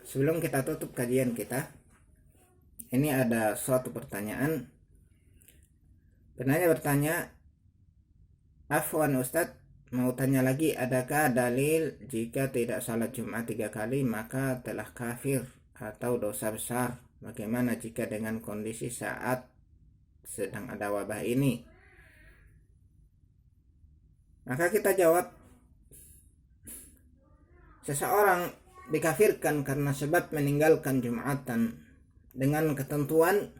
Sebelum kita tutup kajian kita, ini ada suatu pertanyaan. Penanya bertanya, "Afwan Ustadz, mau tanya lagi, adakah dalil jika tidak salat Jumat 3 kali maka telah kafir atau dosa besar? Bagaimana jika dengan kondisi saat sedang ada wabah ini?" Maka kita jawab, seseorang dikafirkan karena sebab meninggalkan Jumatan dengan ketentuan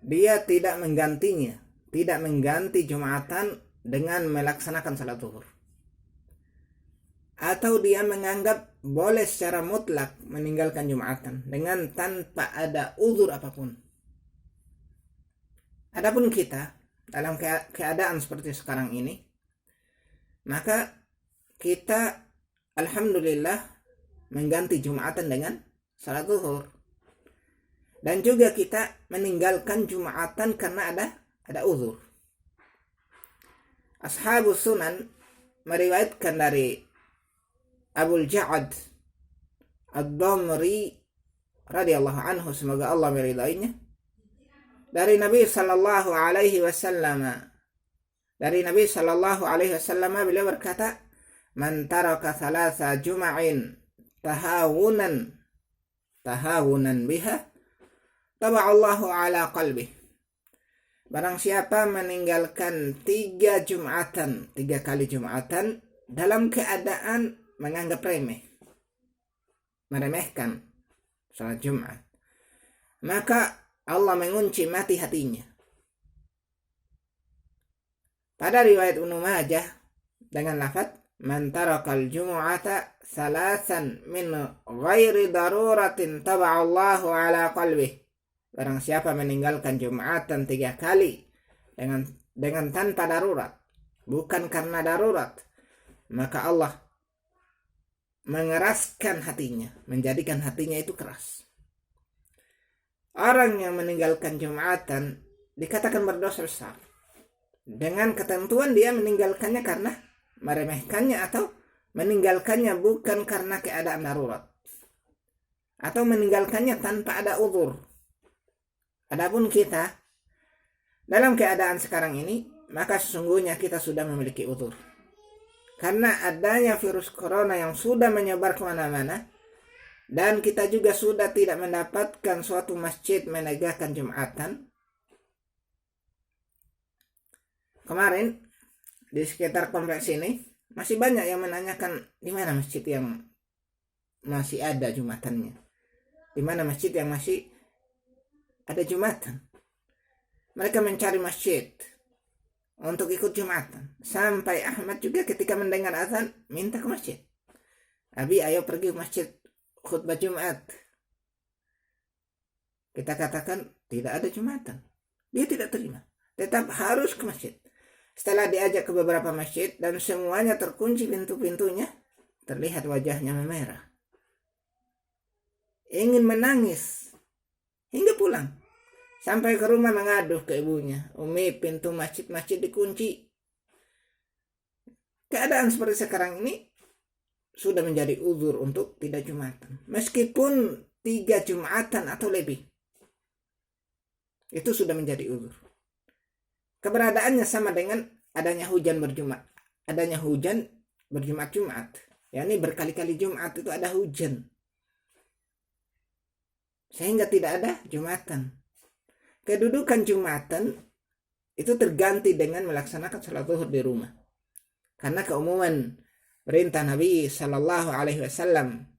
dia tidak menggantinya, tidak mengganti Jumatan dengan melaksanakan salat zuhur, atau dia menganggap boleh secara mutlak meninggalkan Jumatan dengan tanpa ada uzur apapun. Adapun kita dalam keadaan seperti sekarang ini, maka kita alhamdulillah mengganti Jumatan dengan salat zuhur, dan juga kita meninggalkan Jumatan karena ada uzur. Ashabus Sunan meriwayatkan dari Abul Ja'ad Ad-Damri radhiyallahu anhu, semoga Allah meridainya, dari Nabi sallallahu alaihi wasallam. Dari Nabi sallallahu alaihi wasallam beliau berkata, "Man taraka thalatha jum'in tahawunan biha, taba'allahu ala qalbih." Barang siapa meninggalkan 3 kali Jumatan dalam keadaan menganggap meremehkan salat Jumat, maka Allah mengunci mati hatinya. Pada riwayat Ibnu Majah dengan lafaz, "Man tarakal jumu'ata salasan min ghairi daruratin taba'allahu ala qalbih." Barang siapa meninggalkan Jumatan 3 kali dengan tanpa darurat, bukan karena darurat, maka Allah mengeraskan hatinya, menjadikan hatinya itu keras. Orang yang meninggalkan Jumatan dikatakan berdosa besar dengan ketentuan dia meninggalkannya karena meremehkannya, atau meninggalkannya bukan karena keadaan darurat, atau meninggalkannya tanpa ada uzur. Adapun kita dalam keadaan sekarang ini, maka sesungguhnya kita sudah memiliki uzur. Karena adanya virus corona yang sudah menyebar kemana-mana, dan kita juga sudah tidak mendapatkan suatu masjid menegakkan Jumatan. Kemarin di sekitar kompleks ini masih banyak yang menanyakan di mana masjid yang masih ada Jumatannya, di mana masjid yang masih ada Jumatan. Mereka mencari masjid untuk ikut Jumatan. Sampai Ahmad juga ketika mendengar azan minta ke masjid, "Abi, ayo pergi ke masjid khutbah Jumat." Kita katakan tidak ada Jumatan. Dia tidak terima, tetap harus ke masjid. Setelah diajak ke beberapa masjid dan semuanya terkunci pintu-pintunya, terlihat wajahnya memerah, ingin menangis hingga pulang. Sampai ke rumah mengaduh ke ibunya, "Umi, pintu masjid dikunci." Keadaan seperti sekarang ini sudah menjadi uzur untuk tidak Jumatan. Meskipun 3 Jumatan atau lebih, itu sudah menjadi uzur. Keberadaannya sama dengan adanya hujan berjumat-jumat. Yakni berkali-kali Jumat itu ada hujan, sehingga tidak ada Jumatan. Kedudukan Jumatan itu terganti dengan melaksanakan salat zuhur di rumah. Karena keumuman perintah Nabi sallallahu alaihi wasallam,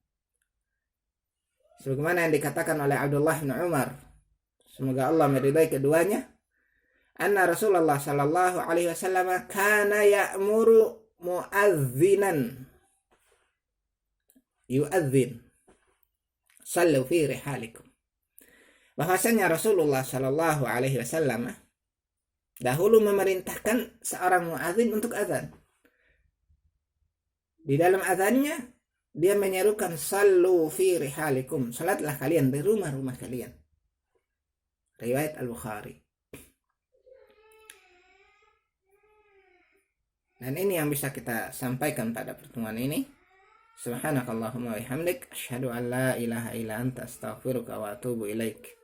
sebagaimana yang dikatakan oleh Abdullah bin Umar, semoga Allah meridai keduanya, anna Rasulullah sallallahu alaihi wasallam kana ya'muru mu'adzinan yu'adzin sallu fi rihalikum. Bahwasanya Rasulullah sallallahu alaihi wasallam dahulu memerintahkan seorang muadzin untuk azan. Di dalam azannya dia menyerukan sallu fi rihalikum, salatlah kalian di rumah-rumah kalian. Riwayat Al-Bukhari. Dan ini yang bisa kita sampaikan pada pertemuan ini. Subhanakallahumma wa bihamdik asyhadu an la ilaha illa anta astaghfiruka wa atubu ilaik.